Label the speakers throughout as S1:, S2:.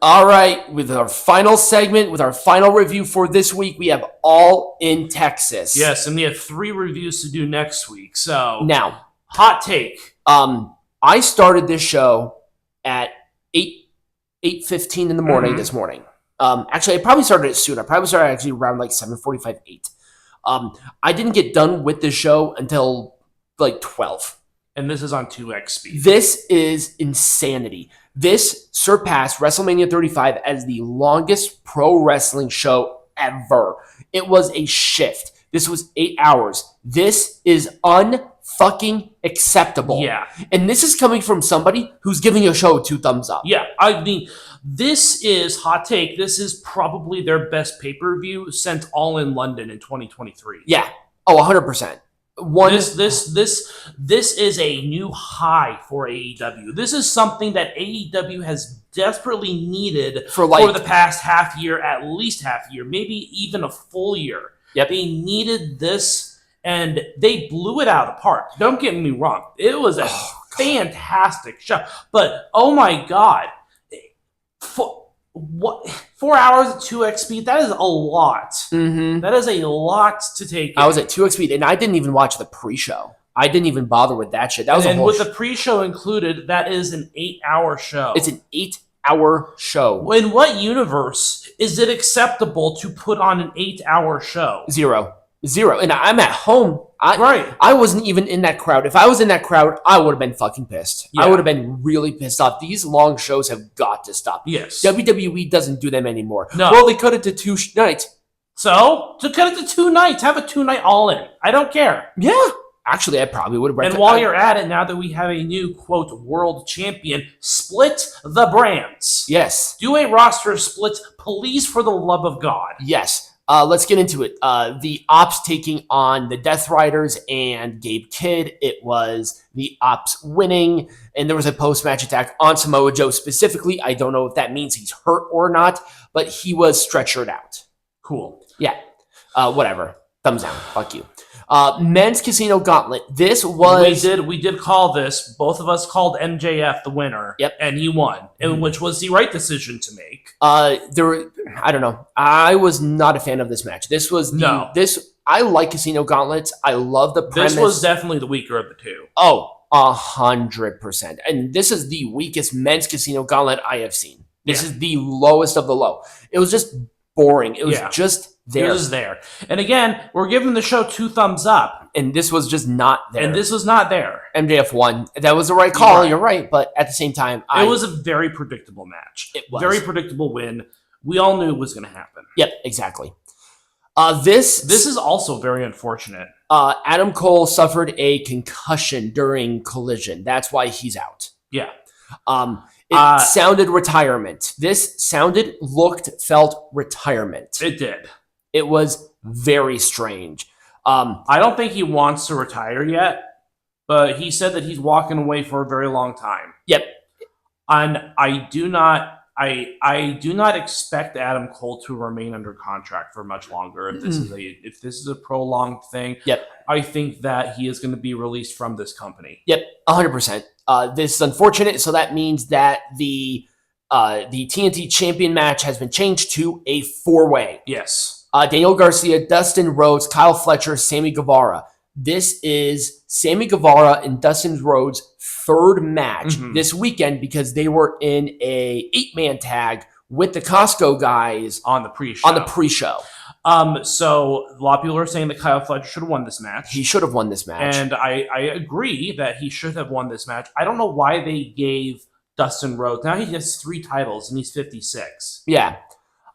S1: All right, with our final segment, with our final review for this week, we have All In Texas.
S2: Yes, and we have 3 reviews to do next week. So
S1: now,
S2: hot take.
S1: I started this show at 8:15 in the morning this morning. Actually, I probably started it soon. I probably started actually around like 7:45, 8. I didn't get done with this show until like 12.
S2: And this is on 2x speed.
S1: This is insanity. This surpassed WrestleMania 35 as the longest pro wrestling show ever. It was a shift. This was 8 hours. This is unfucking acceptable.
S2: Yeah.
S1: And this is coming from somebody who's giving a show 2 thumbs up.
S2: Yeah, I mean, this is hot take. This is probably their best pay-per-view since All In London in 2023.
S1: Yeah. Oh, 100%.
S2: This is a new high for AEW. This is something that AEW has desperately needed for the past half year, at least half year, maybe even a full year.
S1: Yep.
S2: They needed this, and they blew it out of the park. Don't get me wrong. It was a fantastic show. But, oh my God. 4 hours at 2x speed, that is a lot.
S1: Mm-hmm.
S2: That is a lot to take in.
S1: I was at 2x speed, and I didn't even watch the pre-show. I didn't even bother with that shit. That was
S2: and with the pre-show included, that is an 8-hour show.
S1: It's an 8-hour show.
S2: In what universe is it acceptable to put on an 8-hour show?
S1: Zero. And I'm at home.
S2: Right.
S1: I wasn't even in that crowd. If I was in that crowd, I would have been fucking pissed.
S2: Yeah.
S1: I would have been really pissed off. These long shows have got to stop.
S2: Yes.
S1: WWE doesn't do them anymore.
S2: No.
S1: Well, they cut it to 2 nights.
S2: So, to cut it to 2 nights, have a 2-night all-in. I don't care.
S1: Yeah. Actually, I probably would have.
S2: And while you're at it, now that we have a new, quote, world champion, split the brands.
S1: Yes.
S2: Do a roster split, please, for the love of God.
S1: Yes. Let's get into it. The Opps taking on the Death Riders and Gabe Kidd. It was the Opps winning, and there was a post-match attack on Samoa Joe specifically. I don't know if that means he's hurt or not, but he was stretchered out.
S2: Cool.
S1: Yeah. Whatever. Thumbs down. Fuck you. Men's Casino Gauntlet. This was...
S2: We did call this. Both of us called MJF the winner.
S1: Yep.
S2: And he won, and which was the right decision to make.
S1: I don't know. I was not a fan of this match. This was... I like Casino Gauntlets. I love the premise.
S2: This was definitely the weaker of the two.
S1: Oh, 100%. And this is the weakest Men's Casino Gauntlet I have seen. This is the lowest of the low. It was just boring. It was just...
S2: It was there. And again, we're giving the show 2 thumbs up.
S1: And this was just not there. MJF won. That was the right call. You're right. But at the same time...
S2: It was a very predictable match.
S1: It was.
S2: Very predictable win. We all knew it was going to happen.
S1: Yep, exactly. This
S2: is also very unfortunate.
S1: Adam Cole suffered a concussion during Collision. That's why he's out.
S2: Yeah.
S1: It sounded retirement. This sounded, looked, felt retirement.
S2: It did.
S1: It was very strange.
S2: I don't think he wants to retire yet, but he said that he's walking away for a very long time.
S1: Yep.
S2: And I do not expect Adam Cole to remain under contract for much longer. If this is a prolonged thing,
S1: yep.
S2: I think that he is going to be released from this company.
S1: Yep, 100%. This is unfortunate, so that means that the TNT champion match has been changed to a 4-way.
S2: Yes.
S1: Daniel Garcia, Dustin Rhodes, Kyle Fletcher, Sammy Guevara. This is Sammy Guevara and Dustin Rhodes' 3rd match this weekend because they were in a 8-man tag with the Costco guys
S2: on the pre-show. So a lot of people are saying that Kyle Fletcher should have won this match.
S1: He should have won this match.
S2: And I agree that he should have won this match. I don't know why they gave Dustin Rhodes. Now he has 3 titles and he's 56.
S1: Yeah.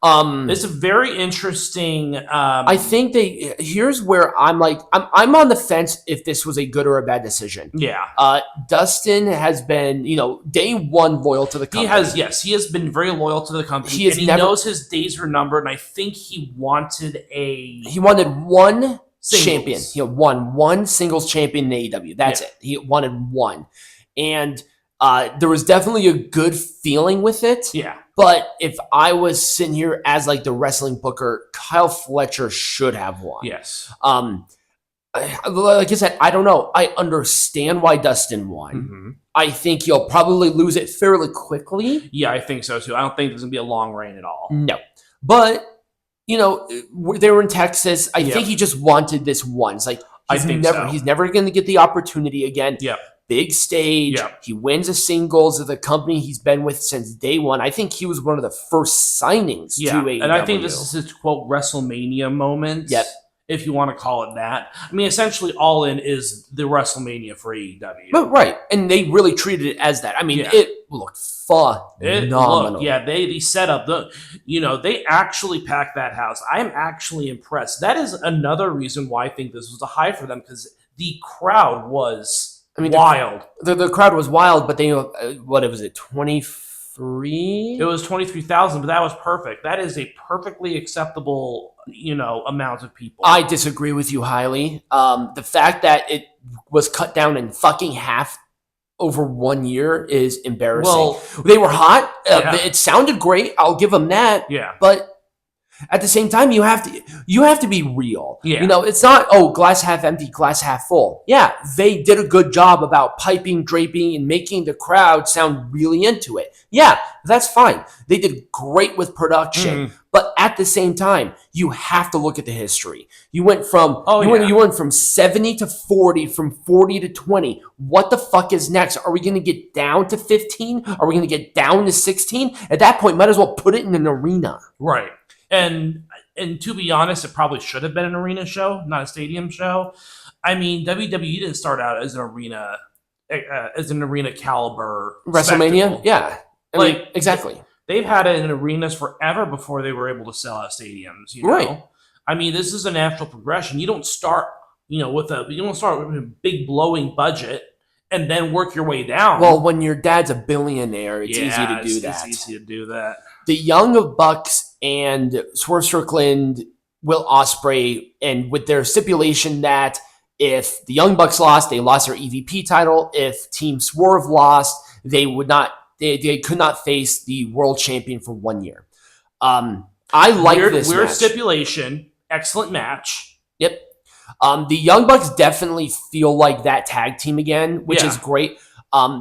S2: It's a very interesting.
S1: I think here's where I'm like, I'm on the fence if this was a good or a bad decision.
S2: Yeah.
S1: Dustin has been, day one loyal to the company.
S2: He has been very loyal to the company. He knows his days are numbered, and I think he wanted
S1: one champion. He won one singles champion in AEW. That's it. He wanted one. And there was definitely a good feeling with it.
S2: Yeah.
S1: But if I was sitting here as like the wrestling booker, Kyle Fletcher should have won.
S2: Yes.
S1: Like I said, I don't know. I understand why Dustin won.
S2: Mm-hmm.
S1: I think he'll probably lose it fairly quickly.
S2: Yeah, I think so too. I don't think there's going to be a long reign at all.
S1: No. But, they were in Texas. I think he just wanted this once. Like, he's never going to get the opportunity again.
S2: Yeah.
S1: Big stage.
S2: Yeah.
S1: He wins a singles of the company he's been with since day one. I think he was one of the first signings to AEW.
S2: And I think this is his, quote, WrestleMania moment.
S1: Yep.
S2: If you want to call it that. I mean, essentially, All In is the WrestleMania for AEW.
S1: But, right. And they really treated it as that. I mean, it looked phenomenal.
S2: They set up they actually packed that house. I'm actually impressed. That is another reason why I think this was a high for them, because the crowd was wild.
S1: The crowd was wild, but they, what was it, 23?
S2: It was 23,000, but that was perfect. That is a perfectly acceptable, amount of people.
S1: I disagree with you highly. The fact that it was cut down in fucking half over 1 year is embarrassing. Well, they were hot. It sounded great. I'll give them that.
S2: Yeah.
S1: But at the same time, you have to be real.
S2: Yeah.
S1: It's not, glass half empty, glass half full. Yeah, they did a good job about piping, draping, and making the crowd sound really into it. Yeah, that's fine. They did great with production.
S2: Mm.
S1: But at the same time, you have to look at the history. You went from you went from 70 to 40, from 40 to 20. What the fuck is next? Are we going to get down to 15? Are we going to get down to 16? At that point, might as well put it in an arena.
S2: Right. And to be honest, it probably should have been an arena show, not a stadium show. I mean, WWE didn't start out as an arena caliber
S1: WrestleMania.
S2: spectacle.
S1: Yeah, I mean, exactly.
S2: They've had it in arenas forever before they were able to sell out stadiums.
S1: Right.
S2: I mean, this is a natural progression. You don't start, with a big blowing budget and then work your way down.
S1: Well, when your dad's a billionaire, it's easy to do that.
S2: It's easy to do that.
S1: The Young Bucks and Swerve Strickland, Will Ospreay, and with their stipulation that if the Young Bucks lost, they lost their EVP title. If Team Swerve lost, they would not. They could not face the world champion for 1 year. I like this
S2: weird
S1: match.
S2: Stipulation. Excellent match.
S1: Yep. The Young Bucks definitely feel like that tag team again, which is great.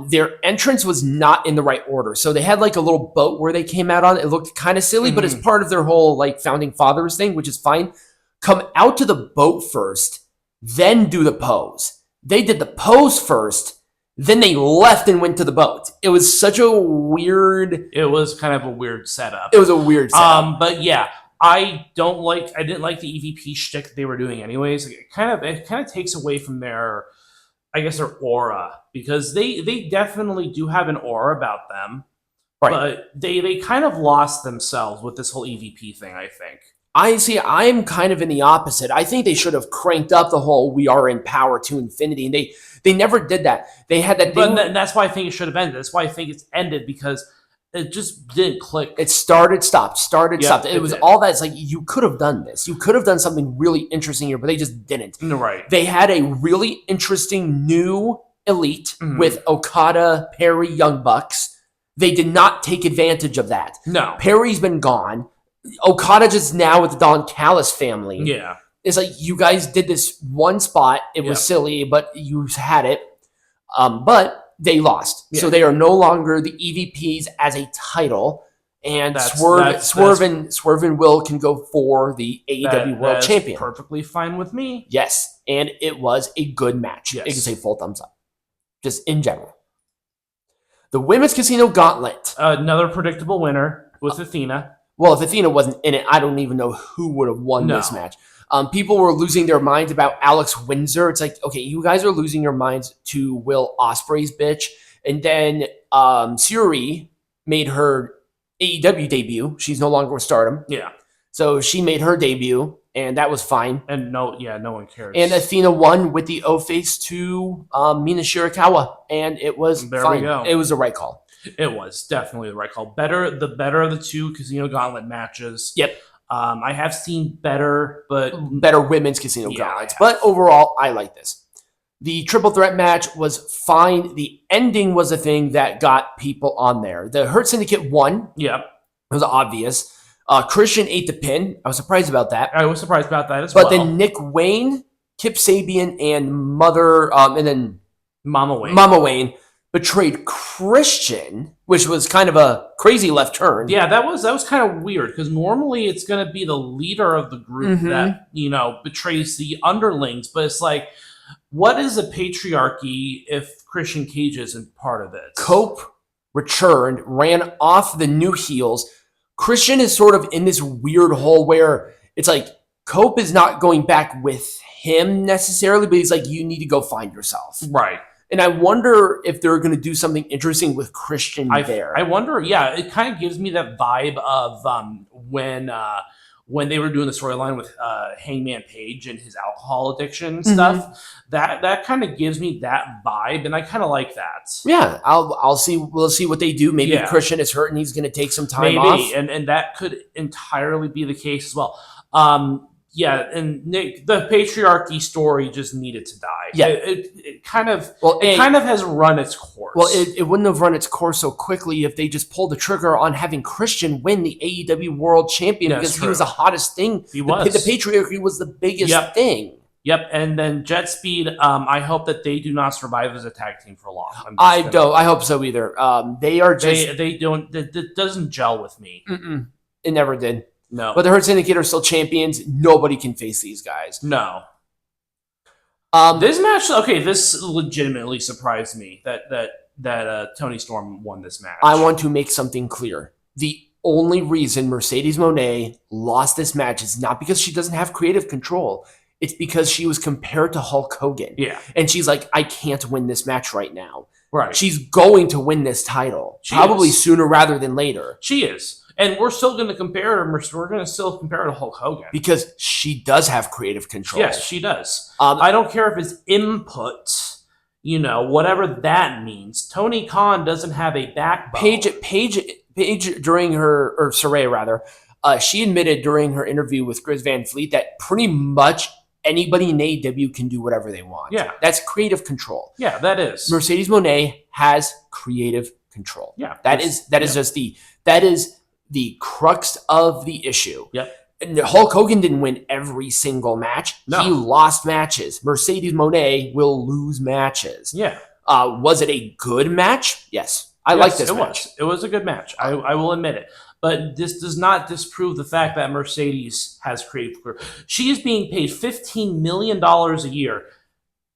S1: Their entrance was not in the right order. So they had like a little boat where they came out on. It looked kind of silly, but it's part of their whole like founding fathers thing, which is fine. Come out to the boat first, then do the pose. They did the pose first, then they left and went to the boat. It was such a weird...
S2: It was kind of a weird setup.
S1: It was a weird setup.
S2: But yeah, I didn't like the EVP shtick that they were doing anyways. It kind of takes away from their aura, because they definitely do have an aura about them. Right. But they kind of lost themselves with this whole EVP thing, I think.
S1: I'm kind of in the opposite. I think they should have cranked up the whole "we are in power to infinity," and they never did that. They had that.
S2: But that's why I think it should have ended. That's why I think it's ended, because it just didn't click.
S1: It started, stopped. It was all that. It's like, you could have done this. You could have done something really interesting here, but they just didn't.
S2: Right.
S1: They had a really interesting new elite with Okada, Perry, Young Bucks. They did not take advantage of that.
S2: No.
S1: Perry's been gone. Okada just now with the Don Callis family.
S2: Yeah.
S1: It's like, you guys did this one spot. It was silly, but you had it. But they lost. Yeah. So they are no longer the EVPs as a title. And Swerve and Will can go for the AEW World Champion.
S2: Perfectly fine with me.
S1: Yes. And it was a good match. Yes. You can say full thumbs up. Just in general. The Women's Casino Gauntlet.
S2: Another predictable winner with Athena.
S1: Well, if Athena wasn't in it, I don't even know who would have won this match. People were losing their minds about Alex Windsor. It's like, okay, you guys are losing your minds to Will Ospreay's bitch. And then Syuri made her AEW debut. She's no longer with Stardom.
S2: Yeah.
S1: So she made her debut, and that was fine.
S2: And no one cares.
S1: And Athena won with the O-face to Mina Shirakawa, and it was fine. There we go. It was the right call.
S2: It was definitely the right call. The better of the two Casino Gauntlet matches.
S1: Yep.
S2: I have seen better
S1: women's Casino Gauntlets. But overall, I like this. The triple threat match was fine. The ending was a thing that got people on there. The Hurt Syndicate won.
S2: Yep.
S1: It was obvious. Christian ate the pin. I was surprised about that.
S2: I was surprised about that as well.
S1: But then Nick Wayne Kip Sabian and Mother, and then
S2: Mama
S1: Wayne betrayed Christian, which was kind of a crazy left turn.
S2: Yeah, that was kind of weird because normally it's going to be the leader of the group that betrays the underlings, but it's like, what is a patriarchy if Christian Cage isn't part of it?
S1: Cope returned, ran off the new heels. Christian is sort of in this weird hole where it's like Cope is not going back with him necessarily, but he's like, you need to go find yourself.
S2: Right.
S1: And I wonder if they're going to do something interesting with Christian there.
S2: I wonder, yeah, it kind of gives me that vibe of when they were doing the storyline with Hangman Page and his alcohol addiction stuff. That kind of gives me that vibe, and I kind of like that. Yeah,
S1: I'll see. We'll see what they do. Maybe Christian is hurt and he's going to take some time off.
S2: And that could entirely be the case as well. Yeah, and Nick, the patriarchy story just needed to die.
S1: Yeah,
S2: it kind of has run its course.
S1: Well, it wouldn't have run its course so quickly if they just pulled the trigger on having Christian win the AEW World Champion because he was the hottest thing.
S2: He was.
S1: The patriarchy was the biggest thing.
S2: Yep, and then JetSpeed. I hope that they do not survive as a tag team for long.
S1: I hope so either. They are just
S2: they don't. It doesn't gel with me.
S1: It never did.
S2: No.
S1: But the Hurt Syndicate are still champions. Nobody can face these guys.
S2: No. This match, this legitimately surprised me that Toni Storm won this match.
S1: I want to make something clear. The only reason Mercedes Moné lost this match is not because she doesn't have creative control. It's because she was compared to Hulk Hogan.
S2: Yeah.
S1: And she's like, I can't win this match right now.
S2: Right.
S1: She's going to win this title. Probably sooner rather than later.
S2: She is. And we're still going to compare her. We're going to still compare her to Hulk Hogan
S1: because she does have creative control.
S2: Yes, she does. I don't care if it's input, whatever that means. Tony Khan doesn't have a backbone.
S1: Paige during her, or Saraya rather, she admitted during her interview with Chris Van Fleet that pretty much anybody in AEW can do whatever they want.
S2: Yeah,
S1: that's creative control.
S2: Yeah, that is.
S1: Mercedes Moné has creative control.
S2: Yeah,
S1: that is the crux of the issue.
S2: Yep.
S1: And Hulk Hogan didn't win every single match.
S2: No.
S1: He lost matches. Mercedes Moné will lose matches.
S2: Yeah.
S1: Was it a good match? Yes. I like this match.
S2: It was a good match. I will admit it. But this does not disprove the fact that Mercedes has creative control. She is being paid $15 million a year.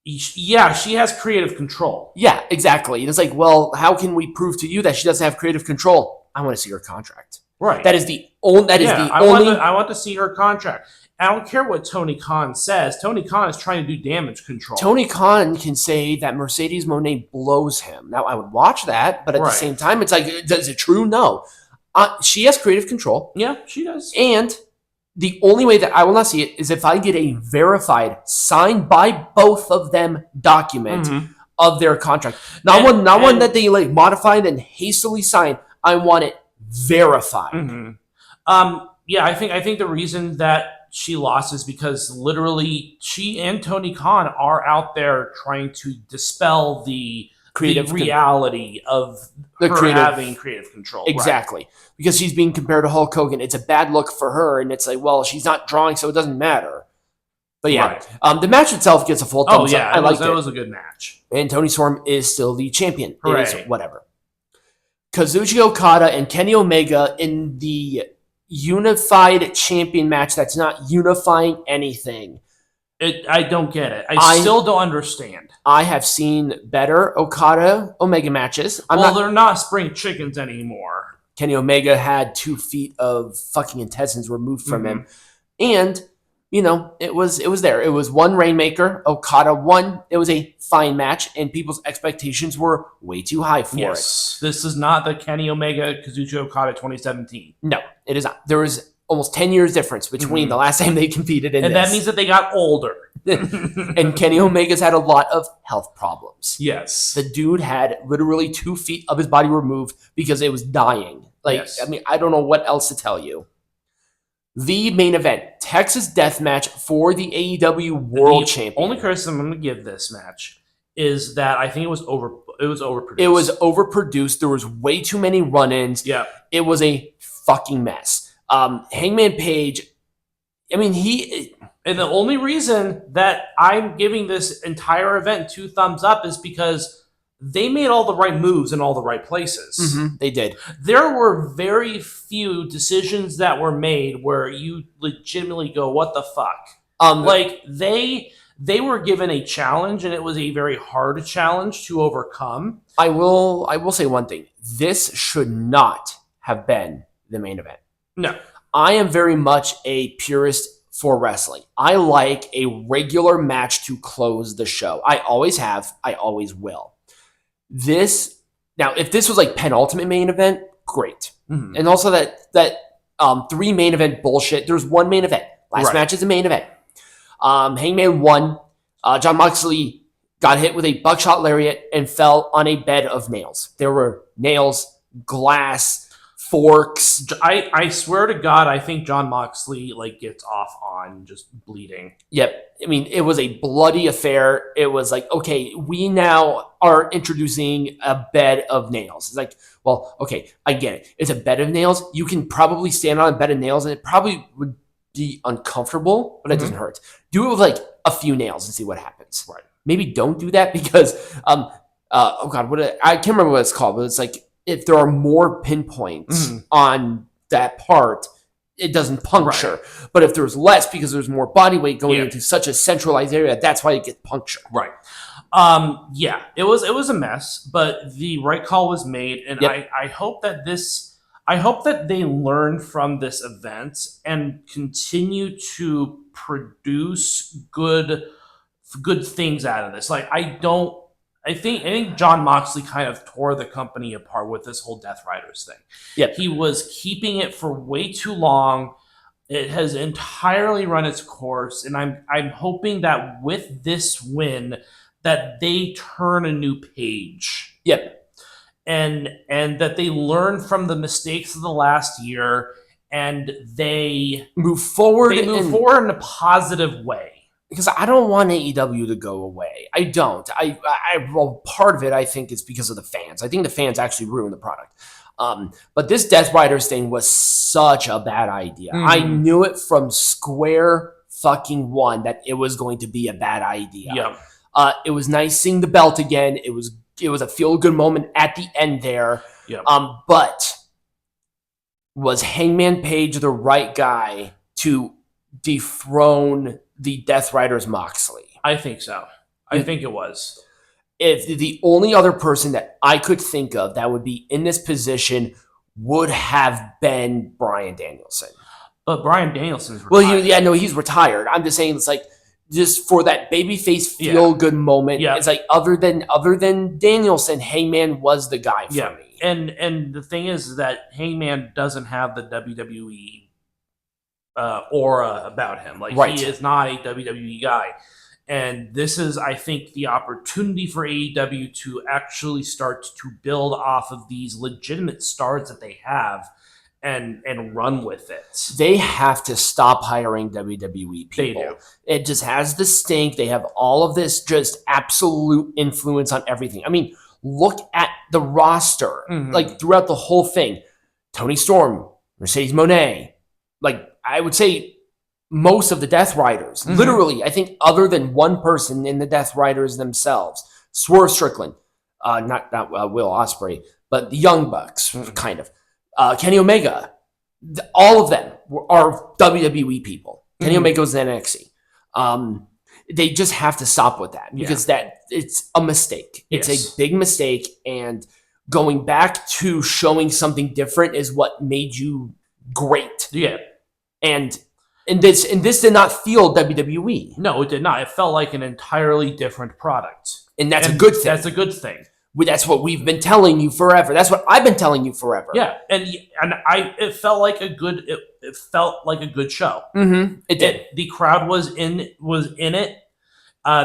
S2: Yeah, she has creative control.
S1: Yeah, exactly. And it's like, well, how can we prove to you that she doesn't have creative control? I want to see her contract.
S2: Right.
S1: That is the only.
S2: I want to see her contract. I don't care what Tony Khan says. Tony Khan is trying to do damage control.
S1: Tony Khan can say that Mercedes Moné blows him. Now, I would watch that, but at the same time, it's like, is it true? No. She has creative control.
S2: Yeah, she does.
S1: And the only way that I will not see it is if I get a verified, signed by both of them document of their contract. Not one that they modify and then hastily sign. I want it verified.
S2: Yeah, I think the reason that she lost is because literally she and Tony Khan are out there trying to dispel the reality of her having creative control.
S1: Exactly. Right. Because she's being compared to Hulk Hogan. It's a bad look for her, and it's like, well, she's not drawing, so it doesn't matter. But yeah, the match itself gets a full thumbs up.
S2: It was a good match.
S1: And Toni Storm is still the champion.
S2: Hooray.
S1: It is whatever. Kazuchika Okada and Kenny Omega in the unified champion match that's not unifying anything.
S2: I don't get it. I still don't understand.
S1: I have seen better Okada Omega matches.
S2: They're not spring chickens anymore.
S1: Kenny Omega had 2 feet of fucking intestines removed from him. And, it was there. It was one Rainmaker. Okada won. It was a fine match, and people's expectations were way too high for it.
S2: This is not the Kenny Omega Kazuchika Okada 2017.
S1: No, it is not. There was almost 10 years difference between the last time they competed in
S2: this. And that means that they got older.
S1: And Kenny Omega's had a lot of health problems.
S2: Yes.
S1: The dude had literally 2 feet of his body removed because it was dying. I don't know what else to tell you. The main event, Texas Death Match for the AEW World Championship.
S2: Only criticism I'm going to give this match is that I think it was overproduced.
S1: It was overproduced. There was way too many run-ins.
S2: Yeah.
S1: It was a fucking mess. Hangman Page,
S2: And the only reason that I'm giving this entire event 2 thumbs up is because they made all the right moves in all the right places.
S1: They did.
S2: There were very few decisions that were made where you legitimately go, what the fuck? Like, they were given a challenge, and it was a very hard challenge to overcome.
S1: I will say one thing. This should not have been the main event.
S2: No.
S1: I am very much a purist for wrestling. I like a regular match to close the show. I always have. I always will. Now, if this was like penultimate main event, great. And also that 3 main event bullshit. There's 1 main event. Last match is a main event. Hangman won. Jon Moxley got hit with a buckshot lariat and fell on a bed of nails. There were nails, glass, forks.
S2: I swear to God, I think Jon Moxley gets off on just bleeding.
S1: Yep. I mean, it was a bloody affair. It was like, okay, we now are introducing a bed of nails. It's like, well, okay, I get it. It's a bed of nails. You can probably stand on a bed of nails, and it probably would be uncomfortable, but it doesn't hurt. Do it with a few nails and see what happens.
S2: Right.
S1: Maybe don't do that because, oh God, I can't remember what it's called, but it's like, if there are more pinpoints on that part, it doesn't puncture. Right. But if there's less because there's more body weight going into such a centralized area, that's why it gets punctured.
S2: Right. It was a mess, but the right call was made, and I hope that they learn from this event and continue to produce good things out of this. I think Jon Moxley kind of tore the company apart with this whole Death Riders thing.
S1: Yep.
S2: He was keeping it for way too long. It has entirely run its course, and I'm hoping that with this win that they turn a new page.
S1: Yep.
S2: And that they learn from the mistakes of the last year and they move forward. They move forward in a positive way.
S1: Because I don't want AEW to go away. I don't. Well, part of it, I think, is because of the fans. I think the fans actually ruined the product. But this Death Riders thing was such a bad idea. I knew it from square fucking one that it was going to be a bad idea.
S2: Yep.
S1: It was nice seeing the belt again. It was a feel-good moment at the end there.
S2: Yep.
S1: But was Hangman Page the right guy to dethrone the Death Riders Moxley?
S2: I think so. I think it was.
S1: If the only other person that I could think of that would be in this position would have been Bryan Danielson.
S2: But Bryan Danielson's retired.
S1: Well, he's retired. I'm just saying, it's like, just for that babyface feel-good moment.
S2: Yeah.
S1: It's like, other than Danielson, Hangman was the guy for me.
S2: And the thing is that Hangman doesn't have the WWE aura about him. He is not a WWE guy. And this is, I think, the opportunity for AEW to actually start to build off of these legitimate stars that they have and run with it.
S1: They have to stop hiring WWE people.
S2: They do.
S1: It just has the stink. They have all of this just absolute influence on everything. I mean, look at the roster. Throughout the whole thing. Tony Storm, Mercedes Moné, I would say most of the Death Riders, literally, I think other than one person in the Death Riders themselves, Swerve Strickland, not Will Ospreay, but the Young Bucks, kind of, Kenny Omega, all of them are WWE people. Kenny Omega was in NXT. They just have to stop with that because it's a mistake. It's a big mistake, and going back to showing something different is what made you great.
S2: Yeah.
S1: And this did not feel WWE.
S2: No, it did not. It felt like an entirely different product.
S1: And that's a good thing.
S2: That's a good thing.
S1: That's what we've been telling you forever. That's what I've been telling you forever.
S2: Yeah, it felt like a good show.
S1: It did.
S2: The crowd was in it.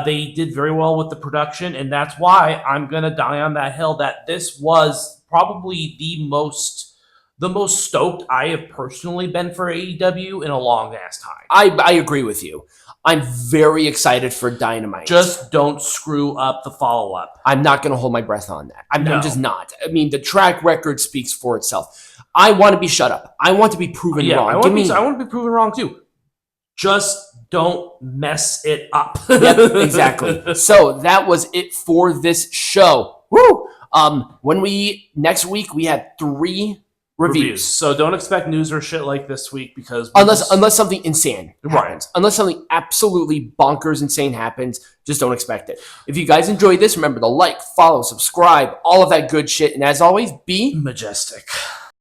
S2: They did very well with the production, and that's why I'm gonna die on that hill that this was probably the most stoked I have personally been for AEW in a long ass time.
S1: I agree with you. I'm very excited for Dynamite.
S2: Just don't screw up the follow-up.
S1: I'm not going to hold my breath on that. I'm just not. I mean, the track record speaks for itself. I want to be shut up. I want to be proven wrong.
S2: I want to be proven wrong too. Just don't mess it up.
S1: Yep, exactly. So that was it for this show. Woo! Next week we had 3 reviews.
S2: So don't expect news or shit like this week because
S1: Unless something insane happens.
S2: Right.
S1: Unless something absolutely bonkers insane happens, just don't expect it. If you guys enjoyed this, remember to like, follow, subscribe, all of that good shit. And as always, be
S2: majestic.